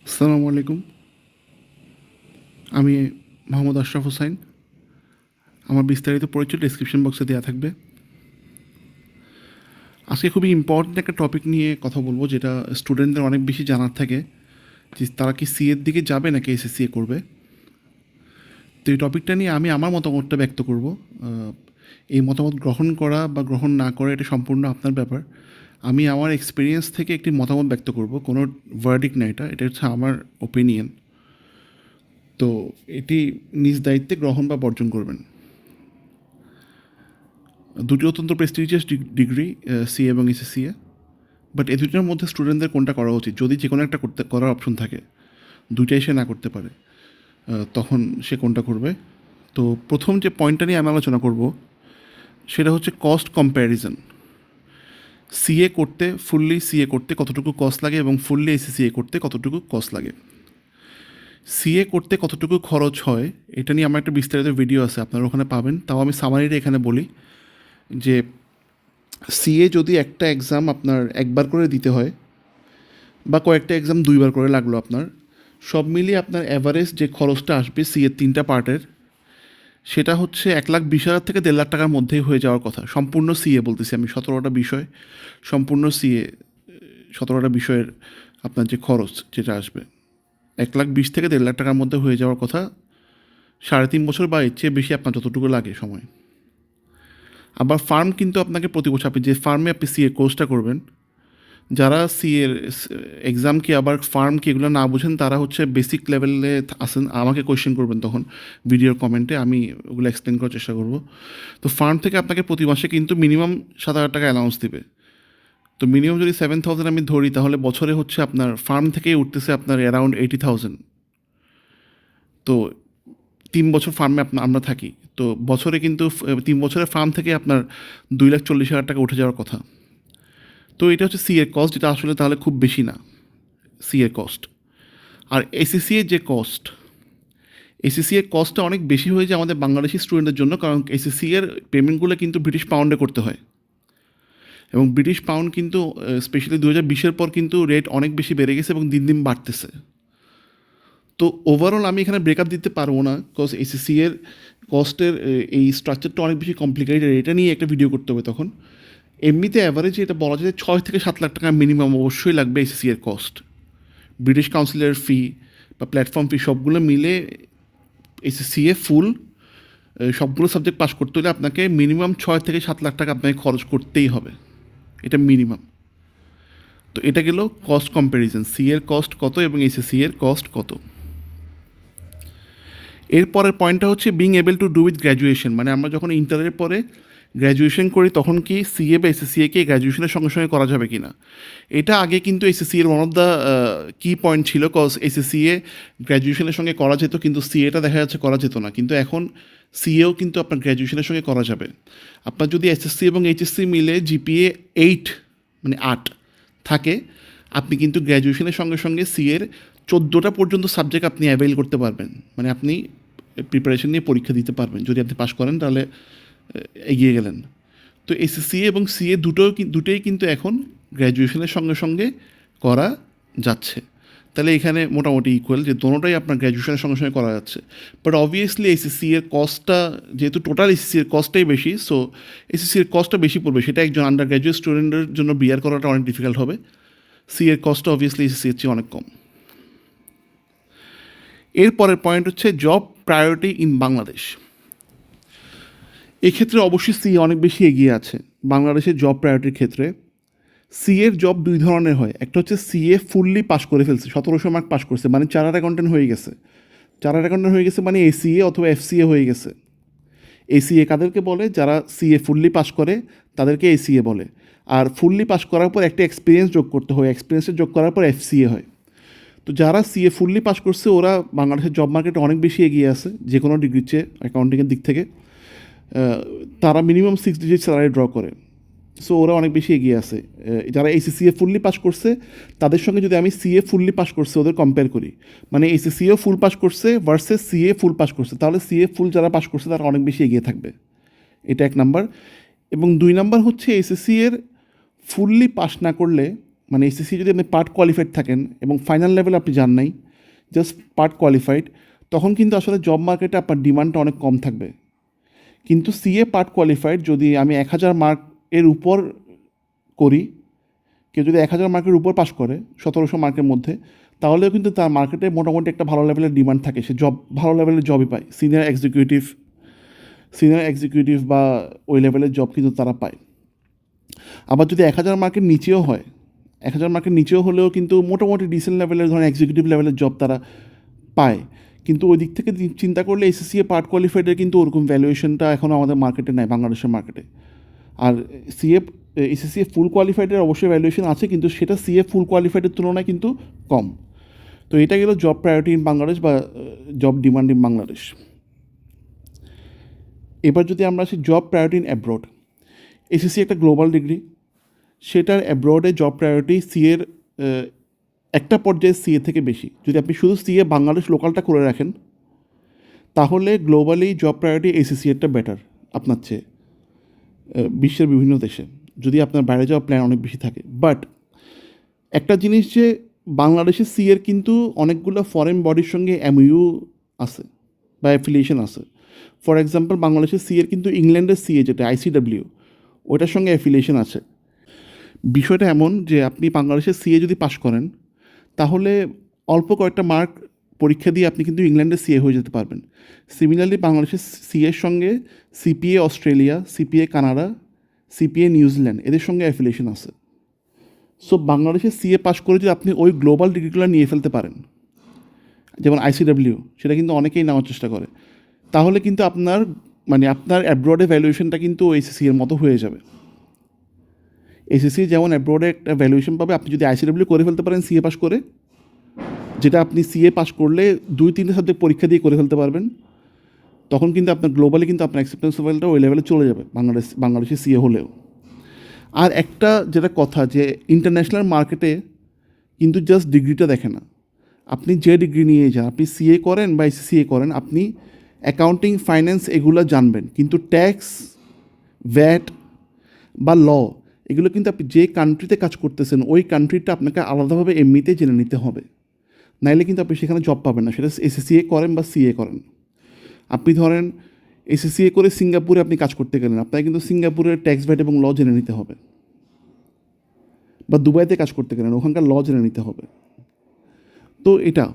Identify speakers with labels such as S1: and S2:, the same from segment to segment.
S1: আসসালামু আলাইকুম। আমি মোহাম্মদ আশরাফ হোসাইন। আমার বিস্তারিত পরিচয় ডেসক্রিপশন বক্সে দেওয়া থাকবে। আজকে খুবই ইম্পর্ট্যান্ট একটা টপিক নিয়ে কথা বলবো, যেটা স্টুডেন্টদের অনেক বেশি জানার থাকে যে তারা কি সিএর দিকে যাবে নাকি এসএসসিএ করবে। তো এই টপিকটা নিয়ে আমি আমার মতামতটা ব্যক্ত করব। এই মতামত গ্রহণ করা বা গ্রহণ না করা এটা সম্পূর্ণ আপনার ব্যাপার। আমি আমার এক্সপিরিয়েন্স থেকে একটি মতামত ব্যক্ত করব, কোনো ভার্ডিক্ট না, এটা হচ্ছে আমার ওপিনিয়ন। তো এটি নিজ দায়িত্বে গ্রহণ বা বর্জন করবেন। দুটি অত্যন্ত প্রেস্টিজিয়াস ডিগ্রি, সিএ এবং এসএসসিএ। বাট এই দুটোর মধ্যে স্টুডেন্টদের কোনটা করা উচিত, যদি যে কোনো একটা করার অপশন থাকে, দুইটাই সে না করতে পারে, তখন সে কোনটা করবে। তো প্রথম যে পয়েন্টটা নিয়ে আমি আলোচনা করব সেটা হচ্ছে কস্ট কম্প্যারিজন। ফুললি সিএ করতে কতটুকু কস্ট লাগে এবং ফুললি এসএসসিএ করতে কতটুকু কস্ট লাগে। সিএ করতে কতটুকু খরচ হয় এটা নিয়ে আমার একটা বিস্তারিত ভিডিও আছে, আপনারা ওখানে পাবেন। তাও আমি সামারিটা এখানে বলি যে সিএ যদি একটা এক্সাম আপনার একবার করে দিতে হয় বা কয়েকটা এক্সাম দুইবার করে লাগলো, আপনার সব মিলিয়ে আপনার অ্যাভারেজ যে খরচটা আসবে সিএর 3টা পার্টের, সেটা হচ্ছে 1,20,000 থেকে 1.5 লাখ টাকার মধ্যেই হয়ে যাওয়ার কথা। সম্পূর্ণ সিএ বলতেছি আমি, 17টা বিষয়, সম্পূর্ণ সিএ 17টা বিষয়ের আপনার যে খরচ যেটা আসবে 1,20,000 থেকে 1.5 লাখ টাকার মধ্যে হয়ে যাওয়ার কথা। 3.5 বছর বা এর চেয়ে বেশি আপনার যতটুকু লাগে সময়। আবার ফার্ম কিন্তু আপনাকে প্রতি বছর, আপনি যে ফার্মে আপনি সিএ কোর্সটা করবেন, যারা সিএর এক্সাম কি আবার ফার্ম কি এগুলো না বুঝেন, তারা হচ্ছে বেসিক লেভেলে আসেন, আমাকে কোয়েশ্চেন করবেন তখন ভিডিওর কমেন্টে, আমি ওগুলো এক্সপ্লেন করার চেষ্টা করব। তো ফার্ম থেকে আপনাকে প্রতি মাসে কিন্তু মিনিমাম 7,000 টাকা অ্যালাউন্স দেবে। তো মিনিমাম যদি 7,000 আমি ধরি, তাহলে বছরে হচ্ছে আপনার ফার্ম থেকেই উঠতেছে আপনার অ্যারাউন্ড 80,000। তো 3 বছর ফার্মে আমরা থাকি, তো বছরে কিন্তু 3 বছরের ফার্ম থেকে আপনার 2,40,000 টাকা উঠে যাওয়ার কথা। তো এটা হচ্ছে সি এর কস্ট, যেটা আসলে তাহলে খুব বেশি না সি এর কস্ট। আর এসএসসি এর যে কস্ট, এসএসসি এর কস্টটা অনেক বেশি হয়ে যায় আমাদের বাংলাদেশি স্টুডেন্টদের জন্য, কারণ এসএসসি এর পেমেন্টগুলো কিন্তু ব্রিটিশ পাউন্ডে করতে হয়, এবং ব্রিটিশ পাউন্ড কিন্তু স্পেশালি 2020-এর পর কিন্তু রেট অনেক বেশি বেড়ে গেছে এবং দিন দিন বাড়তেছে। তো ওভারঅল আমি এখানে ব্রেকআপ দিতে পারবো না, বিকজ এসএসসি এর কস্টের এই স্ট্রাকচারটা অনেক বেশি কমপ্লিকেটেড, এটা নিয়ে একটা ভিডিও করতে হবে তখন। এমনিতে অ্যাভারেজে এটা বলা যায় 6 থেকে 7 লাখ টাকা মিনিমাম অবশ্যই লাগবে এসএসসি এর কস্ট। ব্রিটিশ কাউন্সিলের ফি বা প্ল্যাটফর্ম ফি সবগুলো মিলে এসএসসিএ ফুল সবগুলো সাবজেক্ট পাস করতে হলে আপনাকে মিনিমাম 6 থেকে 7 লাখ টাকা আপনাকে খরচ করতেই হবে, এটা মিনিমাম। তো এটা গেল কস্ট কম্প্যারিজন, সি এর কস্ট কত এবং এসএসসি এর কস্ট কত। এরপরের পয়েন্টটা হচ্ছে being able to do with graduation, মানে আমরা যখন ইন্টারের পরে গ্র্যাজুয়েশন করি তখন কি সিএ বা এসএসসিএকে গ্র্যাজুয়েশনের সঙ্গে সঙ্গে করা যাবে কি না। এটা আগে কিন্তু এসএসসিএর ওয়ান অফ দ্য কি পয়েন্ট ছিল, কজ এসএসসিএ গ্র্যাজুয়েশনের সঙ্গে করা যেত কিন্তু সিএটা দেখা যাচ্ছে করা যেত না, কিন্তু এখন সিএও কিন্তু আপনার গ্র্যাজুয়েশনের সঙ্গে করা যাবে। আপনার যদি এসএসসি এবং এইচএসসি মিলে জিপিএ 8 মানে 8 থাকে, আপনি কিন্তু গ্র্যাজুয়েশনের সঙ্গে সঙ্গে সিএর 14টা পর্যন্ত সাবজেক্ট আপনি অ্যাভেল করতে পারবেন, মানে আপনি প্রিপারেশন নিয়ে পরীক্ষা দিতে পারবেন। যদি আপনি পাশ করেন তাহলে এগিয়ে গেলেন। তো এসএসসি এবং সিএ দুটোই কিন্তু এখন গ্র্যাজুয়েশনের সঙ্গে সঙ্গে করা যাচ্ছে। তাহলে এখানে মোটামুটি ইকুয়াল, যে দোনোটাই আপনার গ্র্যাজুয়েশনের সঙ্গে সঙ্গে করা যাচ্ছে। বাট অবভিয়াসলি এসএসসি এর কস্টটা, যেহেতু টোটাল এসএসসি এর কস্টটাই বেশি, সো এসএসসি এর কস্টটা বেশি পড়বে, সেটা একজন আন্ডার গ্র্যাজুয়েট স্টুডেন্টের জন্য বিয়ার করাটা অনেক ডিফিকাল্ট হবে। সি এর কস্টটা অবভিয়াসলি এসএসসি এর চেয়ে অনেক কম। এরপরের পয়েন্ট হচ্ছে জব প্রায়োরিটি ইন বাংলাদেশ। এক্ষেত্রে অবশ্যই সি অনেক বেশি এগিয়ে আছে বাংলাদেশের জব প্রায়োরিটির ক্ষেত্রে। সি এর জব দুই ধরনের হয়, একটা হচ্ছে সিএ ফুললি পাস করে ফেলছে, 1700 মার্ক পাস করছে, মানে চার্টার্ড অ্যাকাউন্টেন্ট হয়ে গেছে। চার্টার্ড অ্যাকাউন্টেন্ট হয়ে গেছে মানে এসিএ অথবা এফসিএ হয়ে গেছে। এসিএ কাদেরকে বলে, যারা সিএ ফুললি পাস করে তাদেরকে এসিএ বলে। আর ফুললি পাস করার পর একটা এক্সপিরিয়েন্স যোগ করতে হয়, এক্সপিরিয়েন্সের যোগ করার পর এফসিএ হয়। তো যারা সিএ ফুললি পাস করছে ওরা বাংলাদেশের জব মার্কেটে অনেক বেশি এগিয়ে আছে যে কোনো ডিগ্রির চেয়ে, অ্যাকাউন্টিংয়ের দিক থেকে। তারা মিনিমাম 6 ডিজিট স্যালারি ড্র করে, সো ওরা অনেক বেশি এগিয়ে আছে। যারা এইচএসসিএ ফুললি পাস করছে তাদের সঙ্গে যদি আমি সিএ ফুললি পাস করছে ওদের কম্পেয়ার করি, মানে এইচএসসিএও ফুল পাস করছে ভার্সেস সিএ ফুল পাস করছে, তাহলে সিএ ফুল যারা পাস করছে তারা অনেক বেশি এগিয়ে থাকবে। এটা 1 নাম্বার। এবং 2 নাম্বার হচ্ছে এসএসসি এর ফুললি পাস না করলে মানে এসএসসি যদি আপনি পার্ট কোয়ালিফাইড থাকেন এবং ফাইনাল লেভেলে আপনি যান নাই, জাস্ট পার্ট কোয়ালিফাইড, তখন কিন্তু আসলে জব মার্কেটে আপনার ডিমান্ডটা অনেক কম থাকবে। কিন্তু সিএ পার্ট কোয়ালিফাইড যদি আমি 1000 মার্ক এর উপর করি, কেউ যদি 1000 মার্কের উপর পাস করে 1700 মার্কের মধ্যে, তাহলেও কিন্তু তার মার্কেটে মোটামুটি একটা ভালো লেভেলের ডিমান্ড থাকে, সে ভালো লেভেলের জবই পায়, সিনিয়র এক্সিকিউটিভ বা ওই লেভেলের জব কিন্তু তারা পায়। আবার যদি 1000 মার্কের নিচেও হয়, 1000 মার্কের নিচেও হলেও কিন্তু মোটামুটি ডিসেন্ট লেভেলের ধরেন এক্সিকিউটিভ লেভেলের জব তারা পায়। কিন্তু ওই দিক থেকে চিন্তা করলে এসএসসি পার্ট কোয়ালিফাইডের কিন্তু ওরকম ভ্যালুয়েশনটা এখনও আমাদের মার্কেটে নাই, বাংলাদেশের মার্কেটে। আর এসএসসি ফুল কোয়ালিফাইডের অবশ্যই ভ্যালুয়েশন আছে, কিন্তু সেটা সিএ ফুল কোয়ালিফাইডের তুলনায় কিন্তু কম। তো এটা গেল জব প্রায়োরিটি ইন বাংলাদেশ বা জব ডিমান্ড ইন বাংলাদেশ। এবার যদি আমরা আসি job priority in abroad, SSC একটা গ্লোবাল ডিগ্রি, সেটার অ্যাব্রডে জব প্রায়োরিটি সিএর একটা পর্যায়ে সিএ থেকে বেশি। যদি আপনি শুধু সিএ বাংলাদেশ লোকালটা করে রাখেন, তাহলে গ্লোবালি জব প্রায়োরিটি এসএসসি এরটা বেটার আপনার চেয়ে বিশ্বের বিভিন্ন দেশে, যদি আপনার বাইরে যাওয়ার প্ল্যান অনেক বেশি থাকে। বাট একটা জিনিস যে বাংলাদেশের সিএর কিন্তু অনেকগুলো ফরেন বডির সঙ্গে এমইউ আছে বা অ্যাফিলিয়েশন আছে। ফর এক্সাম্পল, বাংলাদেশের সিএর কিন্তু ইংল্যান্ডের সিএ যেটা আইসিডাব্লিউ, ওটার সঙ্গে অ্যাফিলিয়েশন আছে। বিষয়টা এমন যে আপনি বাংলাদেশের সিএ যদি পাশ করেন, তাহলে অল্প কয়েকটা মার্ক পরীক্ষা দিয়ে আপনি কিন্তু ইংল্যান্ডের সিএ হয়ে যেতে পারবেন। সিমিলারলি বাংলাদেশের সিএর সঙ্গে CPA Australia, CPA Canada, CPA New Zealand, এদের সঙ্গে অ্যাফিলিয়েশন আছে। সো বাংলাদেশের সিএ পাশ করে যদি আপনি ওই গ্লোবাল ডিগ্রিগুলো নিয়ে ফেলতে পারেন, যেমন আইসিডাব্লিউ, সেটা কিন্তু অনেকেই নেওয়ার চেষ্টা করে, তাহলে কিন্তু আপনার অ্যাব্রডে ভ্যালুয়েশনটা কিন্তু এসএসসি এর মতো হয়ে যাবে। এসএসসি যেমন অ্যাব্রডে একটা ভ্যালুয়েশন পাবে, আপনি যদি আইসিডাব্লিউ করে ফেলতে পারেন সিএ পাস করে, যেটা আপনি সিএ পাস করলে 2-3 সাবজেক্ট পরীক্ষা দিয়ে করে ফেলতে পারবেন, তখন কিন্তু আপনার গ্লোবালি কিন্তু আপনার অ্যাকসেপ্টেন্স লেভেলটা ওই লেভেলে চলে যাবে বাংলাদেশে সিএ হলেও। আর একটা যেটা কথা, যে ইন্টারন্যাশনাল মার্কেটে কিন্তু জাস্ট ডিগ্রিটা দেখে না, আপনি যে ডিগ্রি নিয়ে যান, আপনি সিএ করেন বা এসসিএ করেন, আপনি অ্যাকাউন্টিং, ফাইন্যান্স এগুলো জানবেন, কিন্তু ট্যাক্স, ভ্যাট বা ল, এগুলো কিন্তু আপনি যে কান্ট্রিতে কাজ করতেছেন ওই কান্ট্রিটা আপনাকে আলাদাভাবে এমনিতে জেনে নিতে হবে, নাইলে কিন্তু আপনি সেখানে জব পাবেন না, সেটা এসএসসিএ করেন বা সিএ করেন। আপনি ধরেন এসএসসিএ করে সিঙ্গাপুরে আপনি কাজ করতে গেলেন, আপনাকে কিন্তু সিঙ্গাপুরের ট্যাক্স, ভ্যাট এবং ল জেনে নিতে হবে। বা দুবাইতে কাজ করতে গেলেন, ওখানকার ল জেনে নিতে হবে। তো এটা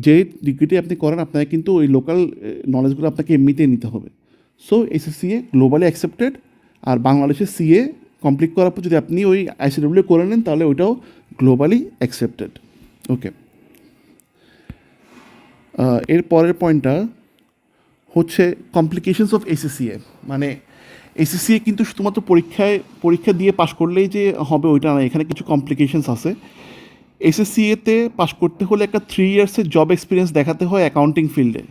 S1: যে ডিগ্রিটি আপনি করেন, আপনাকে কিন্তু ওই লোকাল নলেজগুলো আপনাকে এমনিতেই নিতে হবে। সো এসএসসিএ গ্লোবালি অ্যাকসেপ্টেড, আর বাংলাদেশের সিএ কমপ্লিট করার পর যদি আপনি ওই আইসিডব্লিউ করে নেন, তাহলে ওইটাও গ্লোবালি অ্যাকসেপ্টেড। ওকে, এর পরের পয়েন্টটা হচ্ছে কমপ্লিকেশনস অফ এসএসসিএ। মানে এসএসসিএ কিন্তু শুধুমাত্র পরীক্ষা দিয়ে পাশ করলেই যে হবে ওইটা না, এখানে কিছু কমপ্লিকেশনস আছে। এসএসসিএতে পাশ করতে হলে একটা 3 ইয়ার্সের জব এক্সপিরিয়েন্স দেখাতে হয় অ্যাকাউন্টিং ফিল্ডে,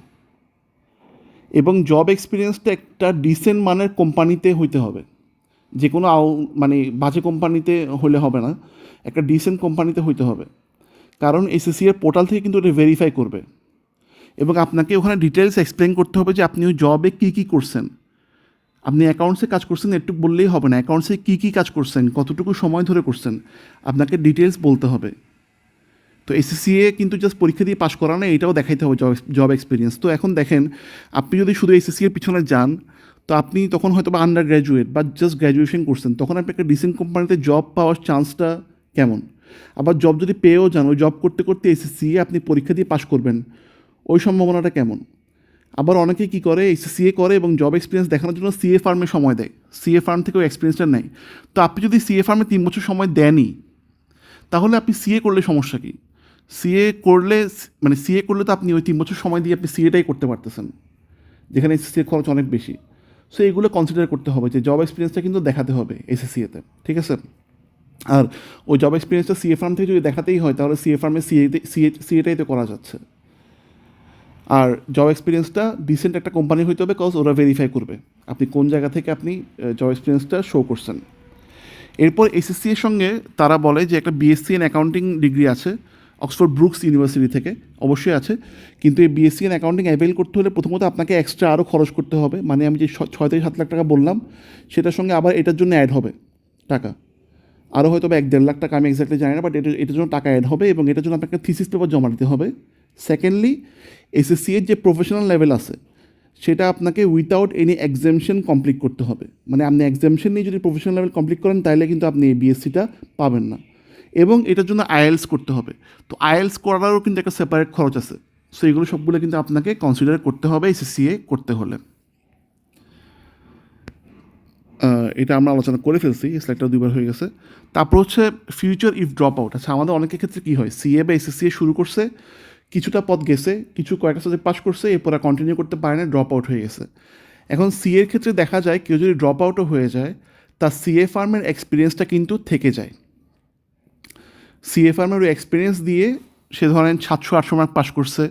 S1: এবং জব এক্সপিরিয়েন্সটা একটা ডিসেন্ট মানের কোম্পানিতে হইতে হবে। যে কোনো বাজে কোম্পানিতে হলে হবে না, একটা ডিসেন্ট কোম্পানিতে হইতে হবে। কারণ এসএসসি এর পোর্টাল থেকে কিন্তু এটা ভেরিফাই করবে, এবং আপনাকে ওখানে ডিটেলস এক্সপ্লেন করতে হবে যে আপনি ওই জবে কী কী করছেন। আপনি অ্যাকাউন্টসে কাজ করছেন একটু বললেই হবে না, অ্যাকাউন্টসে কী কী কাজ করছেন, কতটুকু সময় ধরে করছেন, আপনাকে ডিটেলস বলতে হবে। তো এসএসসিএ কিন্তু জাস্ট পরীক্ষা দিয়ে পাশ করা না, এটাও দেখাইতে হবে জব এক্সপিরিয়েন্স। তো এখন দেখেন, আপনি যদি শুধু এসএসসি এর পিছনে যান, তো আপনি তখন হয়তো বা আন্ডার গ্র্যাজুয়েট বা জাস্ট গ্র্যাজুয়েশন করছেন, তখন আপনি একটা ডিসেন্ট কোম্পানিতে জব পাওয়ার চান্সটা কেমন? আবার জব যদি পেয়েও যান, ওই জব করতে করতে এসএসসিএ আপনি পরীক্ষা দিয়ে পাশ করবেন, ওই সম্ভাবনাটা কেমন? আবার অনেকে কী করে, এসএসসিএ করে এবং জব এক্সপিরিয়েন্স দেখানোর জন্য সিএ ফার্মে সময় দেয়, সিএ ফার্ম থেকে ওই এক্সপিরিয়েন্সটা নেয়। তো আপনি যদি সিএ ফার্মে 3 বছর সময় দেনই, তাহলে আপনি সিএ করলে সমস্যা কী? সিএ করলে তো আপনি ওই 3 বছর সময় দিয়ে আপনি সিএটাই করতে পারতেছেন, যেখানে এসএসসির খরচ অনেক বেশি। সো এগুলো কনসিডার করতে হবে যে জব এক্সপিরিয়েন্সটা কিন্তু দেখাতে হবে এসএসসিএতে, ঠিক আছে? আর ওই জব এক্সপিরিয়েন্সটা সিএ ফার্ম থেকে যদি দেখাতেই হয়, তাহলে সিএ ফার্মে সিএটাই তো করা যাচ্ছে। আর জব এক্সপিরিয়েন্সটা ডিসেন্ট একটা কোম্পানি হইতে হবে, কজ ওরা ভেরিফাই করবে আপনি কোন জায়গা থেকে আপনি জব এক্সপিরিয়েন্সটা শো করছেন। এরপর এসএসসি এর সঙ্গে তারা বলে যে একটা বিএসসি ইন অ্যাকাউন্টিং ডিগ্রি আছে অক্সফোর্ড ব্রুকস ইউনিভার্সিটি থেকে, অবশ্যই আছে। কিন্তু এই বিএসসি ইন অ্যাকাউন্টিং অ্যাভেল করতে হলে প্রথমত আপনাকে এক্সট্রা আরও খরচ করতে হবে, মানে আমি যে 6 থেকে 7 লাখ টাকা বললাম, সেটার সঙ্গে আবার এটার জন্য অ্যাড হবে টাকা। আরও হয়তো বা 1-1.5 লাখ টাকা, আমি এক্স্যাক্টলি জানি না, বাট এটার জন্য টাকা অ্যাড হবে এবং এটার জন্য আপনাকে থিসিস পেপার জমা দিতে হবে। সেকেন্ডলি, এসএসসি এর যে প্রফেশনাল লেভেল আছে সেটা আপনাকে উইথাউট এনি এক্সামশন কমপ্লিট করতে হবে। মানে আপনি এক্সামশন নিয়ে যদি প্রফেশনাল লেভেল কমপ্লিট করেন তাহলে কিন্তু আপনি এই বিএসসিটা পাবেন না। এবং এটার জন্য আইএলস করতে হবে। তো আইএলস করারও কিন্তু একটা সেপারেট খরচ আছে। সো এগুলো সবগুলো কিন্তু আপনাকে কনসিডার করতে হবে এসএসসিএ করতে হলে। এটা আমরা আলোচনা করে ফেলছি, এই স্লাইডটা 2বার হয়ে গেছে। তারপর হচ্ছে ফিউচার ইফ ড্রপ আউট। আচ্ছা, আমাদের অনেকের ক্ষেত্রে কী হয়, সিএ বা এসএসসিএ শুরু করছে, কিছুটা পথ গেছে, কয়েকটা সাবজেক্ট পাস করছে, এরপর আর কন্টিনিউ করতে পারে না, ড্রপ আউট হয়ে গেছে। এখন সিএর ক্ষেত্রে দেখা যায় কেউ যদি ড্রপ আউটও হয়ে যায়, তার সিএ ফার্মের এক্সপিরিয়েন্সটা কিন্তু থেকে যায়। সিএ ফার্মের ওই এক্সপিরিয়েন্স দিয়ে সে ধরেন 700-800 মার্ক পাস করছে,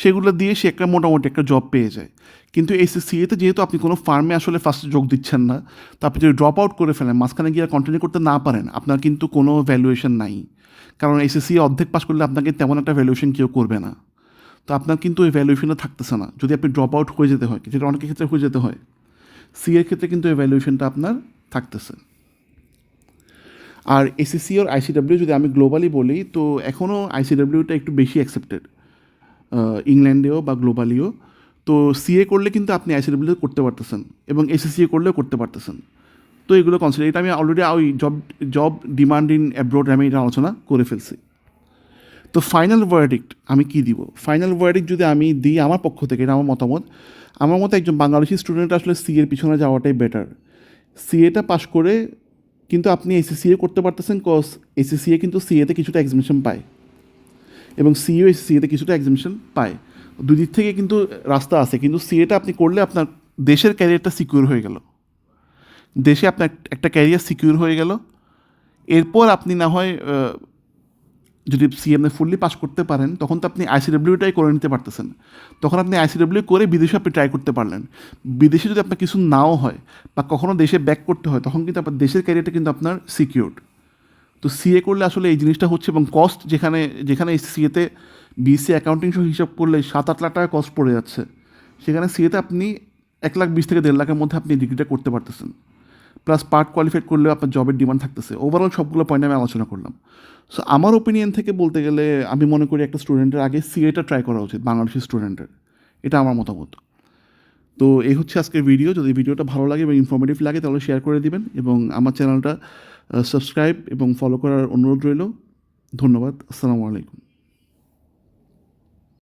S1: সেগুলো দিয়ে সে একটা মোটামুটি একটা জব পেয়ে যায়। কিন্তু এই সিএতে যেহেতু আপনি কোনো ফার্মে আসলে ফার্স্টে যোগ দিচ্ছেন না, তো আপনি যদি ড্রপ আউট করে ফেলেন, মাঝখানে গিয়ে কন্টিনিউ করতে না পারেন, আপনার কিন্তু কোনো ভ্যালুয়েশন নাই। কারণ এসএসসি অর্ধেক পাস করলে আপনাকে তেমন একটা ভ্যালুয়েশন কেউ করবে না। তো আপনার কিন্তু ওই ভ্যালুয়েশনটা থাকতেছে না যদি আপনি ড্রপ আউট হয়ে যেতে হয়, যেটা অনেকের ক্ষেত্রে হয়ে যেতে হয়। সিএর ক্ষেত্রে কিন্তু এই ভ্যালুয়েশনটা আপনার থাকতেছে। আর এসএসসি আর আইসিডাব্লিউ যদি আমি গ্লোবালি বলি, তো এখনও আইসিডাব্লিউটা একটু বেশি অ্যাকসেপ্টেড ইংল্যান্ডেও বা গ্লোবালিও। তো সিএ করলে কিন্তু আপনি আইসিডাব্লিউ করতে পারতেছেন এবং এসএসসিএ করলেও করতে পারতেছেন। তো এগুলো কনসিডার, এটা আমি অলরেডি ওই জব ডিমান্ড ইন অ্যাব্রোড আমি এটা আলোচনা করে ফেলছি। তো ফাইনাল ভার্ডিক্ট আমি কী দিব? ফাইনাল ভার্ডিক্ট যদি আমি দিই আমার পক্ষ থেকে, এটা আমার মতামত, আমার মতে একজন বাংলাদেশি স্টুডেন্ট আসলে সিএর পিছনে যাওয়াটাই বেটার। সিএটা পাশ করে কিন্তু আপনি এসএসসিএ করতে পারতেছেন, কজ এসএসসিএ কিন্তু সিএতে কিছুটা এক্সামিশন পায় এবং সিইও এসএসসিএতে কিছুটা এক্সামিশন পায়। দুই দিক থেকে কিন্তু রাস্তা আছে, কিন্তু সিএটা আপনি করলে আপনার দেশের ক্যারিয়ারটা সিকিউর হয়ে গেল, দেশে আপনার একটা ক্যারিয়ার সিকিউর হয়ে গেল। এরপর আপনি না হয় যদি সিএমএ ফুললি পাস করতে পারেন, তখন তো আপনি আইসিডাব্লিউটাই করে নিতে পারতেছেন। তখন আপনি আইসিডাব্লিউ করে বিদেশে আপনি ট্রাই করতে পারলেন। বিদেশে যদি আপনার কিছু নাও হয় বা কখনও দেশে ব্যাক করতে হয়, তখন কিন্তু আপনার দেশের ক্যারিয়ারটা কিন্তু আপনার সিকিউরড। তো সিএ করলে আসলে এই জিনিসটা হচ্ছে, এবং কস্ট যেখানে যেখানে সিএতে বিএসসি অ্যাকাউন্টিং সহ হিসাব করলে 7-8 লাখ টাকা কস্ট পড়ে যাচ্ছে, সেখানে সিএতে আপনি 1,20,000 থেকে 1.5 লাখের মধ্যে আপনি ডিগ্রিটা করতে পারতেছেন। প্লাস পার্ট কোয়ালিফাইড করলেও আপনার জবের ডিমান্ড থাকতেছে। ওভারঅল সবগুলো পয়েন্ট আমি আলোচনা করলাম। সো আমার ওপিনিয়ন থেকে বলতে গেলে আমি মনে করি একটা স্টুডেন্টের আগে সিএটা ট্রাই করা উচিত, বাংলাদেশি স্টুডেন্টের। এটা আমার মতামত। তো এই হচ্ছে আজকের ভিডিও। যদি ভিডিওটা ভালো লাগে এবং ইনফরমেটিভ লাগে তাহলে শেয়ার করে দিবেন এবং আমার চ্যানেলটা সাবস্ক্রাইব এবং ফলো করার অনুরোধ রইল। ধন্যবাদ। আসসালামু আলাইকুম।